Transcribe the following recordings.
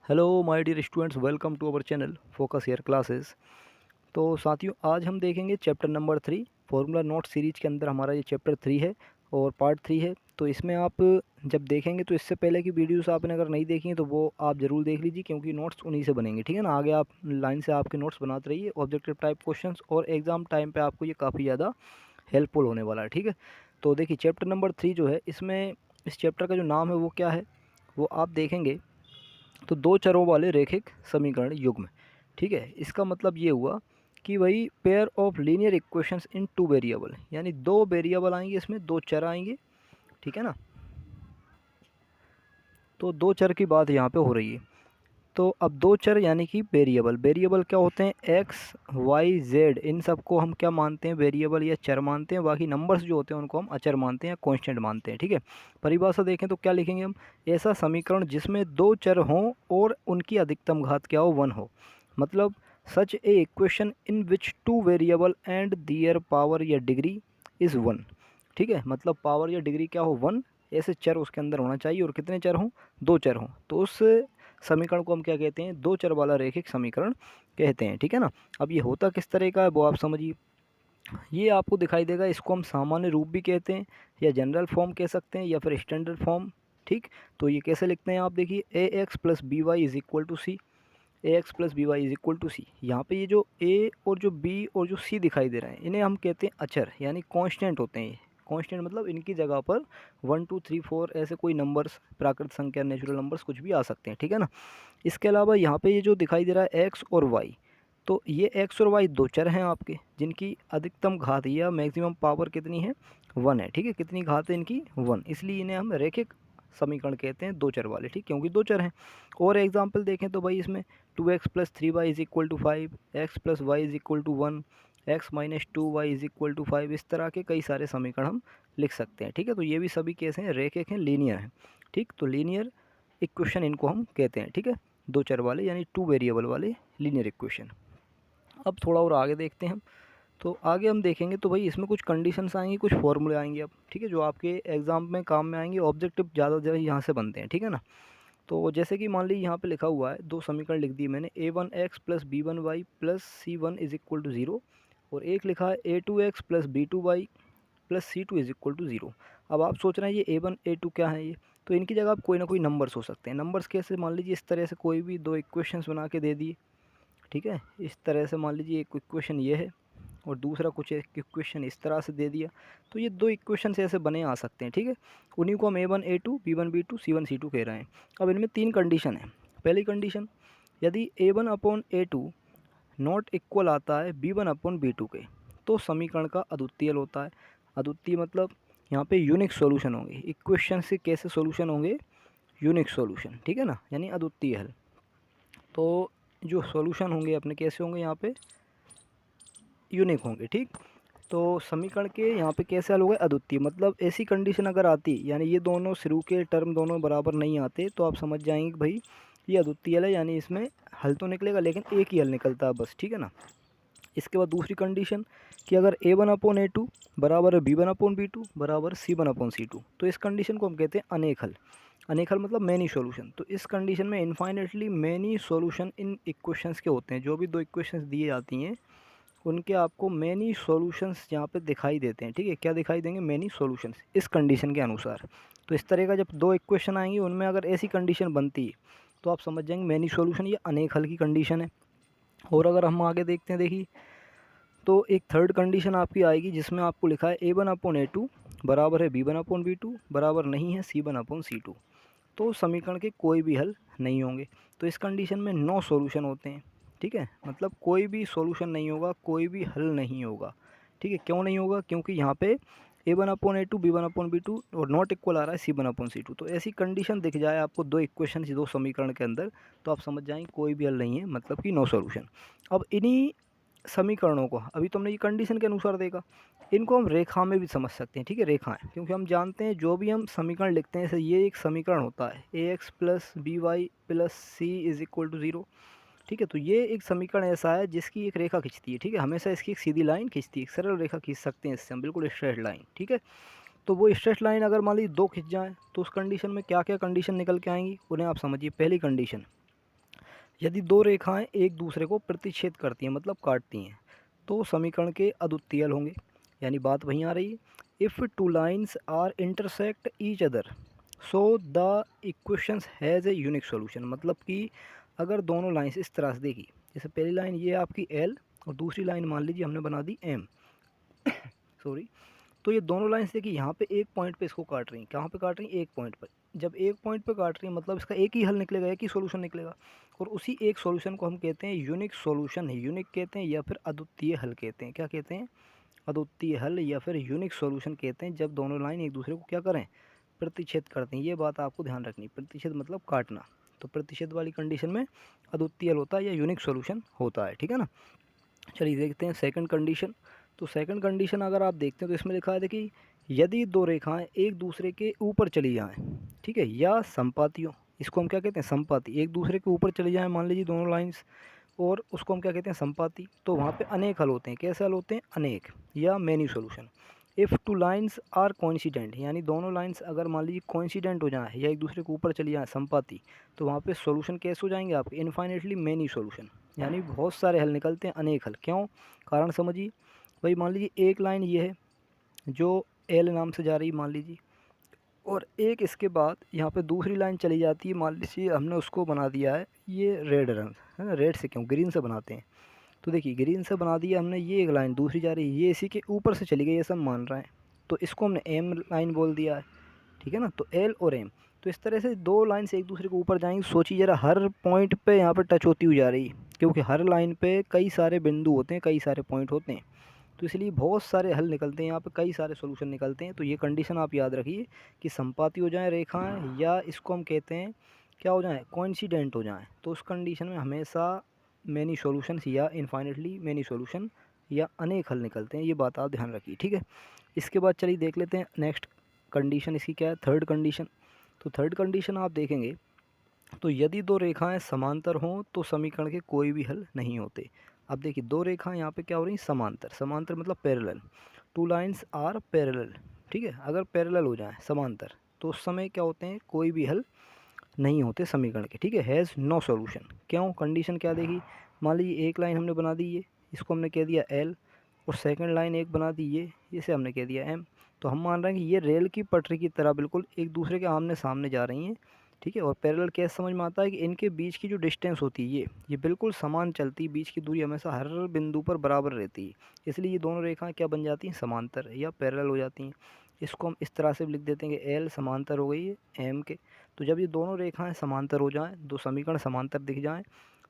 Hello my dear students, welcome to our channel focus year classes. तो साथियों, आज हम देखेंगे chapter number 3 formula note series के अंदर। हमारा ये चैप्टर 3 है और पार्ट 3 है। तो इसमें आप जब देखेंगे तो इससे पहले की वीडियोस आपने अगर नहीं देखी हैं तो वो आप ज़रूर देख लीजिए, क्योंकि नोट्स उन्हीं से बनेंगे। ठीक है ना, आगे आप लाइन से आपके नोट्स बनाते रहिए, ऑब्जेक्टिव टाइप क्वेश्चंस, और एग्ज़ाम टाइम पे आपको ये काफ़ी ज़्यादा हेल्पफुल होने वाला है। ठीक है, तो देखिए चैप्टर नंबर 3 जो है, इसमें इस चैप्टर का जो नाम है वो क्या है, वो आप देखेंगे तो दो चरों वाले रैखिक समीकरण युग्म। ठीक है, इसका मतलब ये हुआ कि वही pair of linear equations in two variable, यानी दो वेरिएबल आएंगे, इसमें दो चर आएंगे। ठीक है ना, तो दो चर की बात यहाँ पे हो रही है। तो अब दो चर यानी कि वेरिएबल, वेरिएबल क्या होते हैं, एक्स वाई जेड, इन सबको हम क्या मानते हैं, वेरिएबल या चर मानते हैं। बाकी नंबर्स जो होते हैं उनको हम अचर मानते हैं या कांस्टेंट मानते हैं। ठीक है, परिभाषा देखें तो क्या लिखेंगे हम, ऐसा समीकरण जिसमें दो चर हों और उनकी अधिकतम घात क्या हो, 1 हो। मतलब such a equation in which two variable and their power या डिग्री इज़ 1। ठीक है, मतलब पावर या डिग्री क्या हो, 1, ऐसे चर उसके अंदर होना चाहिए। और कितने चर हों, दो चर हों। तो उस समीकरण को हम क्या कहते हैं, दो चर वाला रैखिक समीकरण कहते हैं। ठीक है ना, अब ये होता किस तरह का है वो आप समझिए। ये आपको दिखाई देगा, इसको हम सामान्य रूप भी कहते हैं या जनरल फॉर्म कह सकते हैं या फिर स्टैंडर्ड फॉर्म। ठीक, तो ये कैसे लिखते हैं आप देखिए, a x plus b y is equal to c, a x plus b y is equal to c. यहाँ पे ये जो ए और जो बी और जो सी दिखाई दे रहे हैं, इन्हें हम कहते हैं अचर, यानी कांस्टेंट होते हैं ये। कांस्टेंट मतलब इनकी जगह पर 1 2 3 4 ऐसे कोई नंबर्स, प्राकृत संख्या, नेचुरल नंबर्स कुछ भी आ सकते हैं। ठीक है ना, इसके अलावा यहाँ पे ये जो दिखाई दे रहा है एक्स और वाई, तो ये एक्स और वाई दो चर हैं आपके, जिनकी अधिकतम घात या मैक्सिमम पावर कितनी है, 1 है। ठीक है, कितनी घात है इनकी, 1, इसलिए इन्हें हम रैखिक समीकरण कहते हैं, दो चर वाले। ठीक, क्योंकि दो चर हैं। और एग्जाम्पल देखें तो भाई इसमें 2x plus 3y is equal to 5, x plus y is equal to 1, x minus 2y is equal to 5, इस तरह के कई सारे समीकरण हम लिख सकते हैं। ठीक है, तो ये भी सभी कैसे हैं, रैखिक हैं, लीनियर हैं। ठीक, तो लीनियर इक्वेशन इनको हम कहते हैं। ठीक है, दो चर वाले यानी टू वेरिएबल वाले लीनियर इक्वेशन। अब थोड़ा और आगे देखते हैं हम। तो आगे हम देखेंगे तो भाई इसमें कुछ कंडीशंस आएंगी, कुछ फॉर्मूले आएंगे अब। ठीक है, जो आपके एग्जाम में काम में आएंगे, ऑब्जेक्टिव ज़्यादा ज़्यादा यहाँ से बनते हैं। ठीक है ना, तो जैसे कि मान लीजिए यहाँ पे लिखा हुआ है, दो समीकरण लिख दिए मैंने, a1x plus b1y plus c1 is equal to 0, और एक लिखा है a2x plus b2y plus c2 is equal to 0। अब आप सोच रहे हैं ये a1 a2 क्या है ये, तो इनकी जगह आप कोई ना कोई नंबर्स हो सकते हैं। नंबर्स कैसे, मान लीजिए इस तरह से कोई भी दो इक्वेशंस बना के दे दिए। ठीक है, इस तरह से मान लीजिए एक इक्वेशन ये है और दूसरा कुछ एक इक्वेशन इस तरह से दे दिया, तो ये दो इक्वेशन ऐसे बने आ सकते हैं। ठीक है, उन्हीं को हम a1 a2 b1 b2 c1 c2 कह रहे हैं। अब इनमें तीन कंडीशन है। पहली कंडीशन, यदि a1 upon a2 not equal आता है b1 अपॉन b2 के, तो समीकरण का अद्वितीय हल होता है। अद्वितीय मतलब यहाँ पे यूनिक सॉल्यूशन होंगे, इक्वेशन से कैसे सॉल्यूशन होंगे, यूनिक सॉल्यूशन। ठीक है ना, यानी अद्वितीय हल। तो जो सॉल्यूशन होंगे अपने कैसे होंगे, यहाँ पे यूनिक होंगे। ठीक, तो समीकरण के यहाँ पे कैसे हल होगा, अद्वितीय। मतलब ऐसी कंडीशन अगर आती, यानी ये दोनों शुरू के टर्म दोनों बराबर नहीं आते, तो आप समझ जाएंगे कि भाई ये अद्वितीय हल है, यानी इसमें हल तो निकलेगा लेकिन एक ही हल निकलता है बस। ठीक है ना, इसके बाद दूसरी कंडीशन कि अगर a1 अपॉन a2 बराबर है b1 अपॉन b2 बराबर c1 अपॉन c2, तो इस कंडीशन को हम कहते हैं अनेक हल। अनेक हल मतलब मैनी सॉल्यूशन। तो इस कंडीशन में infinitely many solution in equations के होते हैं। जो भी दो इक्वेशंस दिए जाती हैं उनके आपको मैनी सॉल्यूशंस यहाँ पे दिखाई देते हैं। ठीक है, क्या दिखाई देंगे, मैनी सॉल्यूशंस इस कंडीशन के अनुसार। तो इस तरह का जब दो इक्वेशन आएंगी उनमें अगर ऐसी कंडीशन बनती है तो आप समझ जाएंगे मैनी सॉल्यूशन, ये अनेक हल की कंडीशन है। और अगर हम आगे देखते हैं, देखिए, तो एक थर्ड कंडीशन आपकी आएगी जिसमें आपको लिखा है a1 अपॉन a2 बराबर है b1 अपॉन b2 बराबर नहीं है c1 अपॉन c2, तो समीकरण के कोई भी हल नहीं होंगे। तो इस कंडीशन में नो सॉल्यूशन होते हैं। ठीक है, मतलब कोई भी सॉल्यूशन नहीं होगा, कोई भी हल नहीं होगा। ठीक है, क्यों नहीं होगा, क्योंकि यहाँ पे a1 upon a2 b1 upon b2 और नॉट इक्वल आ रहा है c1 अपॉन c2। तो ऐसी कंडीशन दिख जाए आपको दो इक्वेशन, दो समीकरण के अंदर, तो आप समझ जाएंगे कोई भी हल नहीं है, मतलब कि नो सॉल्यूशन। अब इन्हीं समीकरणों को, अभी तुमने ये कंडीशन के अनुसार देखा, इनको हम रेखा में भी समझ सकते हैं। ठीक है, रेखाएं, क्योंकि हम जानते हैं जो भी हम समीकरण लिखते हैं, जैसे ये एक समीकरण होता है a x plus b y plus c is equal to 0। ठीक है, तो ये एक समीकरण ऐसा है जिसकी एक रेखा खींचती है। ठीक है, हमेशा इसकी एक सीधी लाइन खींचती है, एक सरल रेखा खींच सकते हैं इससे हम, बिल्कुल स्ट्रेट लाइन। ठीक है, तो वो स्ट्रेट लाइन अगर मान लीजिए दो खिंच जाए तो उस कंडीशन में क्या क्या कंडीशन निकल के आएंगी, उन्हें आप समझिए। पहली कंडीशन, यदि दो रेखाएं एक दूसरे को प्रतिच्छेद करती हैं मतलब काटती हैं तो समीकरण के अद्वितीय हल होंगे। यानी बात वहीं आ रही है, if two lines are intersect each other so the equations has a unique solution. मतलब कि अगर दोनों लाइन्स इस तरह से देखी, जैसे पहली लाइन ये आपकी एल और दूसरी लाइन मान लीजिए हमने बना दी एम, सॉरी, तो ये दोनों लाइन्स देखिए यहाँ पे एक पॉइंट पे इसको काट रही हैं। कहाँ पे काट रही हैं? एक पॉइंट पर। जब एक पॉइंट पे काट रही हैं मतलब इसका एक ही हल निकलेगा, एक ही सॉल्यूशन निकलेगा, और उसी एक सॉल्यूशन को हम कहते हैं यूनिक सॉल्यूशन। है यूनिक कहते हैं या फिर अद्वितीय हल कहते हैं। क्या कहते हैं? अद्वितीय हल या फिर यूनिक सॉल्यूशन कहते हैं जब दोनों लाइन एक दूसरे को क्या करें? प्रतिच्छेद करते हैं। ये बात आपको ध्यान रखनी, प्रतिच्छेद मतलब काटना। तो प्रतिच्छेद वाली कंडीशन में अद्वितीय हल होता है या यूनिक सॉल्यूशन होता है। ठीक है ना। चलिए देखते हैं सेकंड कंडीशन। तो सेकंड कंडीशन अगर आप देखते हैं तो इसमें लिखा है देखिए, यदि दो रेखाएं एक दूसरे के ऊपर चली जाएं, ठीक है, या समपाती हो, इसको हम क्या कहते हैं? समपाती। एक दूसरे के ऊपर चली जाएं मान लीजिए दोनों लाइंस, और उसको हम क्या कहते हैं? समपाती। तो वहाँ पे अनेक हल होते हैं। कैसे हल होते हैं? अनेक या many solution. If two lines are coincident, यानी दोनों लाइंस अगर मान लीजिए कोइंसिडेंट हो जाएं या एक दूसरे के ऊपर चली जाएं समपाती, तो वहाँ पे सॉल्यूशन कैसे हो जाएंगे आपके? इनफाइनेटली मैनी सॉल्यूशन, यानी बहुत सारे हल निकलते हैं, अनेक हल। क्यों? कारण समझिए। भाई मान लीजिए एक लाइन ये है जो एल नाम से जा रही है मान लीजिए, और एक इसके बाद यहाँ पे दूसरी लाइन चली जाती है, मान लीजिए हमने उसको बना दिया है ये रेड रंग, है ना। रेड से क्यों? ग्रीन से बनाते हैं। तो देखिए ग्रीन से बना दिया हमने, ये एक लाइन दूसरी जा रही है, ये इसी के ऊपर से चली गई, ये सब मान रहे हैं, तो इसको हमने एम लाइन बोल दिया है। ठीक है ना। तो एल और एम, तो इस तरह से दो लाइन से एक दूसरे के ऊपर जाएंगी। सोचिए ज़रा, हर पॉइंट पे यहाँ पे टच होती हुई जा रही है, क्योंकि हर लाइन पे कई सारे बिंदु होते हैं, कई सारे पॉइंट होते हैं, तो इसलिए बहुत सारे हल निकलते हैं यहाँ पे, कई सारे सॉल्यूशन निकलते हैं। तो ये कंडीशन आप याद रखिए कि संपाती हो जाए रेखाएं, या इसको हम कहते हैं क्या हो जाए? कोइंसिडेंट हो जाएं। तो उस कंडीशन में हमेशा मैनी सॉल्यूशंस या इनफाइनेटली मैनी सॉल्यूशन या अनेक हल निकलते हैं। ये बात आप ध्यान रखिए। ठीक है। इसके बाद चलिए देख लेते हैं नेक्स्ट कंडीशन इसकी क्या है, थर्ड कंडीशन। तो थर्ड कंडीशन आप देखेंगे तो यदि दो रेखाएं समांतर हों तो समीकरण के कोई भी हल नहीं होते। अब देखिए दो रेखाएं यहाँ पे क्या हो रही हैं? समांतर। समांतर मतलब parallel. Two lines are parallel. ठीक है। अगर पैरेलल हो जाए समांतर तो उस समय क्या होते हैं? कोई भी हल नहीं होते समीकरण के। ठीक है। Has no solution. क्यों? कंडीशन क्या देखी? मान लीजिए एक लाइन हमने बना दी ये, इसको हमने कह दिया एल, और सेकंड लाइन एक बना दी ये, इसे हमने कह दिया एम। तो हम मान रहे हैं कि ये रेल की पटरी की तरह बिल्कुल एक दूसरे के आमने सामने जा रही हैं। ठीक है। और पैरेलल कैसे समझ में आता है? कि इनके बीच की जो डिस्टेंस होती है ये बिल्कुल समान चलती है, बीच की दूरी हमेशा हर बिंदु पर बराबर रहती है। इसलिए ये दोनों रेखाएं क्या बन जाती हैं? समांतर या पैरेलल हो जाती हैं। इसको हम इस तरह से भी लिख देते हैं कि एल समांतर हो गई है एम के। तो जब ये दोनों रेखाएं समांतर हो जाएं, दो समीकरण समांतर दिख जाएं,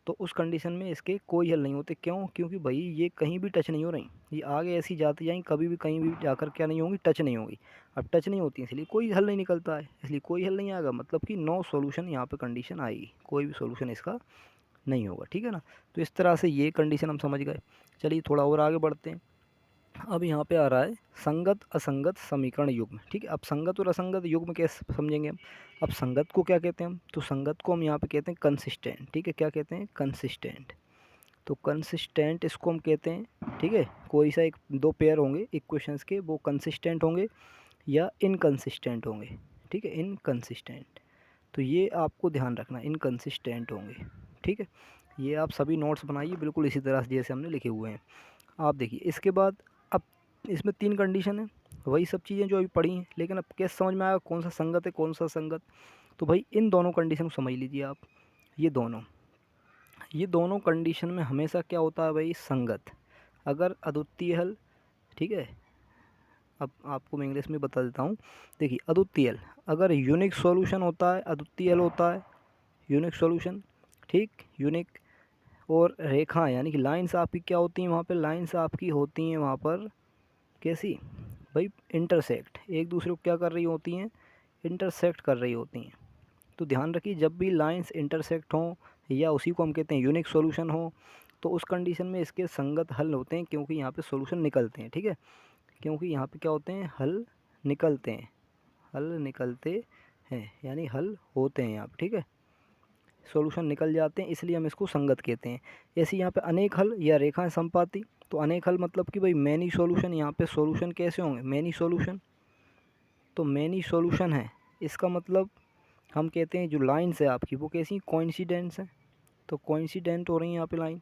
तो उस कंडीशन में इसके कोई हल नहीं होते। क्यों? क्योंकि भाई ये कहीं भी टच नहीं हो रही, ये आगे ऐसी जाती जाएंगी, कभी भी कहीं भी जाकर क्या नहीं होंगी? टच नहीं होंगी। अब टच नहीं होती इसलिए कोई हल नहीं निकलता है, इसलिए कोई हल नहीं आएगा, मतलब कि नो सॉल्यूशन यहाँ पे कंडीशन आएगी, कोई भी सॉल्यूशन इसका नहीं होगा। ठीक है ना। तो इस तरह से ये कंडीशन हम समझ गए। चलिए थोड़ा और आगे बढ़ते हैं। अब यहाँ पे आ रहा है संगत असंगत समीकरण युग्म। ठीक है। अब संगत और असंगत युग्म कैसे समझेंगे हम? अब संगत को क्या कहते हैं हम? तो संगत को हम यहाँ पे कहते हैं कंसिस्टेंट। ठीक है। क्या कहते हैं? कंसिस्टेंट। तो कंसिस्टेंट इसको हम कहते हैं। ठीक है। कोई सा एक दो पेयर होंगे इक्वेशंस के, वो कंसिस्टेंट होंगे या इनकंसिस्टेंट होंगे। ठीक है। इनकंसिस्टेंट, तो ये आपको ध्यान रखना, इनकंसिस्टेंट होंगे। ठीक है। ये आप सभी नोट्स बनाइए बिल्कुल इसी तरह से जैसे हमने लिखे हुए हैं। आप देखिए इसके बाद, अब इसमें तीन कंडीशन है, वही सब चीज़ें जो अभी पढ़ी हैं, लेकिन अब कैसे समझ में आएगा कौन सा संगत है कौन सा संगत? तो भाई इन दोनों कंडीशन को समझ लीजिए आप। ये दोनों कंडीशन में हमेशा क्या होता है भाई? संगत। अगर अद्वितीय हल, ठीक है, अब आपको मैं इंग्लिश में बता देता हूँ। देखिए अद्वितीय हल, अगर यूनिक सॉल्यूशन होता है, अद्वितीय हल होता है, यूनिक सॉल्यूशन। ठीक, यूनिक। और रेखा यानी कि लाइंस आपकी क्या होती हैं वहाँ पे? लाइंस आपकी होती हैं वहाँ पर कैसी भाई? इंटरसेक्ट, एक दूसरे को क्या कर रही होती हैं? इंटरसेक्ट कर रही होती हैं। तो ध्यान रखिए जब भी लाइंस इंटरसेक्ट हों, या उसी को हम कहते हैं यूनिक सॉल्यूशन हो, तो उस कंडीशन में इसके संगत हल होते हैं, क्योंकि यहाँ पे सॉल्यूशन निकलते हैं। ठीक है। क्योंकि यहाँ पे क्या होते हैं? हल निकलते हैं, हल निकलते हैं, यानी हल होते हैं यहाँ पे। ठीक है। सॉल्यूशन निकल जाते हैं, इसलिए हम इसको संगत कहते हैं। ऐसे यहाँ पे अनेक हल या रेखाएं संपाती। तो अनेक हल मतलब कि भाई मैनी सॉल्यूशन, यहाँ पे सॉल्यूशन कैसे होंगे? Many solution. तो मैनी सॉल्यूशन है, इसका मतलब हम कहते हैं जो लाइंस है आपकी वो कैसी? कोइंसिडेंस है। तो कोइंसिडेंट हो रही है यहाँ पे लाइन,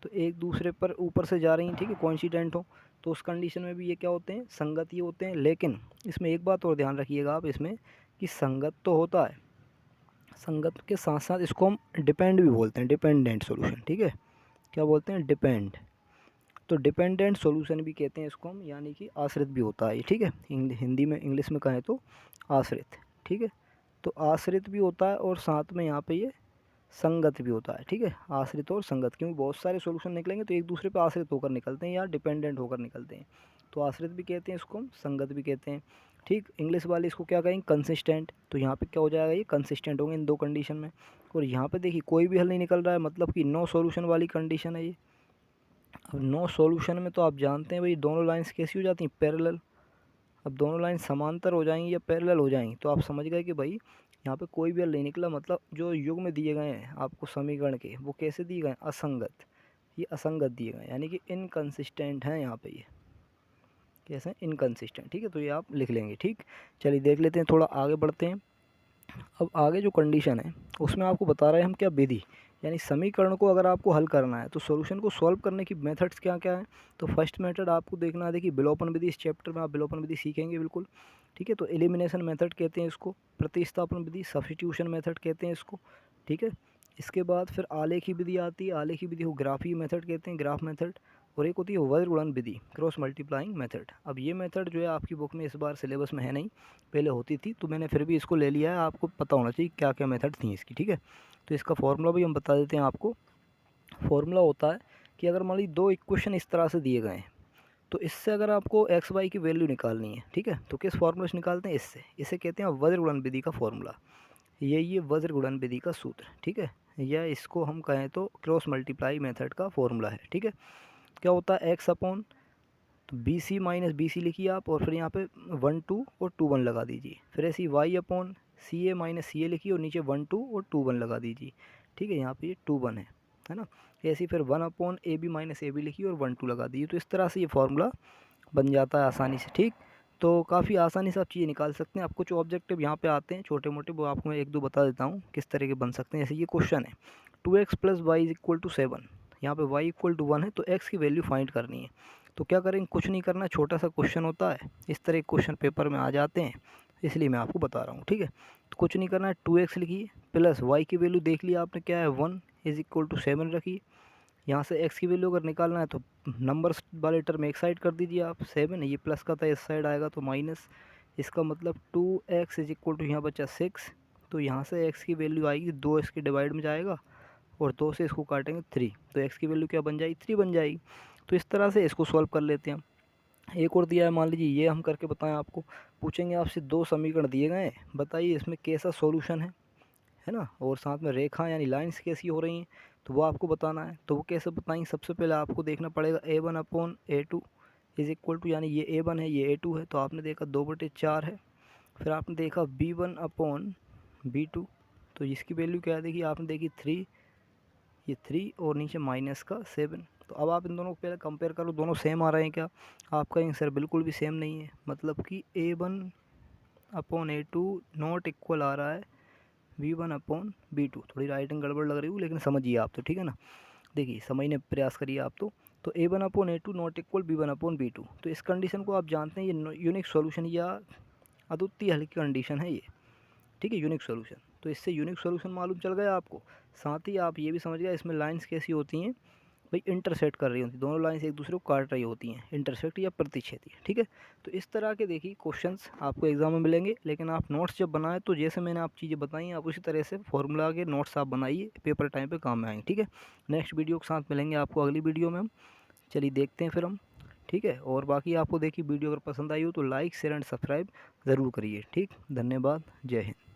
तो एक दूसरे पर ऊपर से जा रही हैं, ठीक है, कोइंसिडेंट हो, तो उस कंडीशन में भी ये क्या होते हैं, संगत ही होते हैं। लेकिन इसमें एक बात और ध्यान रखिएगा आप इसमें, कि संगत तो होता है, संगत के साथ साथ इसको हम डिपेंड भी बोलते हैं, डिपेंडेंट सॉल्यूशन, ठीक है, क्या बोलते हैं, डिपेंड। तो डिपेंडेंट सॉल्यूशन भी कहते हैं इसको हम, यानी कि आश्रित भी होता है ये, ठीक है, हिंदी में इंग्लिश में कहें तो आश्रित, ठीक है। तो आश्रित भी होता है और साथ में यहाँ पे ये संगत भी होता है, ठीक है, आश्रित और संगत, क्योंकि बहुत सारे सॉल्यूशन निकलेंगे तो एक दूसरे पे आश्रित होकर निकलते हैं या डिपेंडेंट होकर निकलते हैं। तो आश्रित भी कहते हैं इसको हम, संगत भी कहते हैं, ठीक। इंग्लिश वाले इसको क्या कहेंगे, कंसिस्टेंट। तो यहाँ पे क्या हो जाएगा, ये कंसिस्टेंट होंगे इन दो कंडीशन में। और यहाँ पे देखिए कोई भी हल नहीं निकल रहा है, मतलब कि नो सॉल्यूशन वाली कंडीशन है ये। अब नो सॉल्यूशन में तो आप जानते हैं भाई दोनों लाइंस कैसी हो जाती हैं, पैरेलल। अब दोनों लाइन समांतर हो जाएंगी या पैरेलल हो जाएंगी, तो आप समझ गए कि भाई यहाँ पे कोई भी हल नहीं निकला, मतलब जो युग में दिए गए हैं आपको समीकरण के, वो कैसे दिए गए हैं, असंगत, ये असंगत दिए गए, यानी कि इनकंसिस्टेंट हैं यहाँ पे, ये कैसे इनकंसिस्टेंट, ठीक है। तो ये आप लिख लेंगे, ठीक। चलिए देख लेते हैं, थोड़ा आगे बढ़ते हैं। अब आगे जो कंडीशन है उसमें आपको बता रहे हैं हम क्या, विधि, यानी समीकरण को अगर आपको हल करना है तो सॉल्यूशन को सॉल्व करने की मेथड्स क्या क्या हैं। तो फर्स्ट मेथड आपको देखना है, देखिए विलोपन विधि, इस चैप्टर में आप विलोपन विधि सीखेंगे बिल्कुल, ठीक है। तो एलिमिनेशन मेथड कहते हैं इसको, प्रतिस्थापन विधि, सब्स्टिट्यूशन मेथड कहते हैं इसको, ठीक है। इसके बाद फिर आलेखी विधि आती है, आलेखी विधि को ग्राफी मेथड कहते हैं, ग्राफ मेथड। और एक होती है वज्र गुणन विधि, क्रॉस मल्टीप्लाइंग मेथड। अब ये मेथड जो है आपकी बुक में इस बार सिलेबस में है नहीं, पहले होती थी, तो मैंने फिर भी इसको ले लिया है, आपको पता होना चाहिए क्या क्या मेथड थी इसकी, ठीक है। तो इसका फॉर्मूला भी हम बता देते हैं आपको। फॉर्मूला होता है कि अगर मान लीजिए दो इक्वेशन इस तरह से दिए गए हैं, तो इससे अगर आपको एक्स वाई की वैल्यू निकालनी है, ठीक है, तो किस फॉर्मूले से निकालते हैं, इससे, इसे कहते हैं वज्र गुणन विधि का फॉर्मूला। ये वज्र गुणन विधि का सूत्र, ठीक है, या इसको हम कहें तो क्रॉस मल्टीप्लाई मेथड का फॉर्मूला है, ठीक है। क्या होता है, एक्स अपॉन, तो b c minus b c लिखिए आप, और फिर यहाँ पे 1 2 और 2 1 लगा दीजिए। फिर ऐसे ही वाई अपॉन सी ए माइनस सी ए लिखिए और नीचे 1 2 और 2 1 लगा दीजिए, ठीक है। यहाँ पे ये 2 1 है ना। ऐसे ही फिर 1 upon a b minus a b लिखिए और 1 2 लगा दीजिए। तो इस तरह से ये फार्मूला बन जाता है आसानी से, ठीक। तो काफ़ी आसानी से आप चीज़ें निकाल सकते हैं। आप कुछ ऑब्जेक्टिव यहाँ पे आते हैं छोटे मोटे, वो आपको मैं एक दो बता देता हूँ किस तरह के बन सकते हैं। जैसे ये क्वेश्चन है 2x plus y is equal to 7, यहाँ पे y इक्वल टू 1 है, तो x की वैल्यू फाइंड करनी है। तो क्या करेंगे, कुछ नहीं करना, छोटा सा क्वेश्चन होता है, इस तरह क्वेश्चन पेपर में आ जाते हैं, इसलिए मैं आपको बता रहा हूँ, ठीक है। तो कुछ नहीं करना है, 2x लिखिए प्लस y की वैल्यू देख लिया आपने क्या है 1 इज इक्वल टू 7 रखिए। यहाँ से x की वैल्यू अगर निकालना है तो नंबर्स वाले टर्म एक साइड कर दीजिए आप, 7 ये प्लस का था, इस साइड आएगा तो माइनस, इसका मतलब 2x इज इक्वल टू यहाँ बचा 6। तो यहाँ से x की वैल्यू आएगी 2 इसके डिवाइड में जाएगा और 2 से इसको काटेंगे 3, तो x की वैल्यू क्या बन जाएगी, 3 बन जाएगी। तो इस तरह से इसको सॉल्व कर लेते हैं हम। एक और दिया है, मान लीजिए ये हम करके बताएं आपको, पूछेंगे आपसे दो समीकरण दिए गए हैं, बताइए इसमें कैसा सॉल्यूशन है ना, और साथ में रेखा यानी लाइंस कैसी हो रही हैं, तो वो आपको बताना है। तो वो कैसे बताएंगे, सबसे पहले आपको देखना पड़ेगा a1 upon a2 is equal to, यानी ये a1 है ये a2 है, तो आपने देखा 2/4 है। फिर आपने देखा b1 अपॉन b2, तो इसकी वैल्यू क्या है, देखिए आपने देखी 3, ये 3 और नीचे माइनस का 7। तो अब आप इन दोनों को पहले कंपेयर करो, दोनों सेम आ रहे हैं क्या, आपका आंसर बिल्कुल भी सेम नहीं है, मतलब कि a1 upon a2 not equal आ रहा है v1 अपॉन b2। थोड़ी राइटिंग गड़बड़ लग रही हूँ लेकिन समझिए आप तो, ठीक है ना। देखिए समझने प्रयास करिए आप तो a1 upon a2 not equal b1 upon b2। तो इस कंडीशन को आप जानते हैं, ये यूनिक सॉल्यूशन या अद्वितीय हल की कंडीशन है ये, ठीक है, यूनिक सॉल्यूशन। तो इससे यूनिक सॉल्यूशन मालूम चल गया आपको। साथ ही आप ये भी समझ गए इसमें लाइंस कैसी होती हैं, भाई इंटरसेक्ट कर रही होती हैं, दोनों लाइंस एक दूसरे को काट रही होती हैं, इंटरसेक्ट या प्रतिच्छेदी, ठीक है। तो इस तरह के देखिए क्वेश्चंस आपको एग्जाम में मिलेंगे, लेकिन आप नोट्स जब बनाएं तो जैसे मैंने आप चीज़ें बताई आप उसी तरह से फॉर्मूला के नोट्स आप बनाइए, पेपर टाइम पे काम में आएंगे, ठीक है। नेक्स्ट वीडियो के साथ मिलेंगे आपको अगली वीडियो में हम, चलिए देखते हैं फिर हम, ठीक है। और बाकी आपको देखिए वीडियो अगर पसंद आई हो तो लाइक शेयर एंड सब्सक्राइब ज़रूर करिए, ठीक। धन्यवाद, जय हिंद।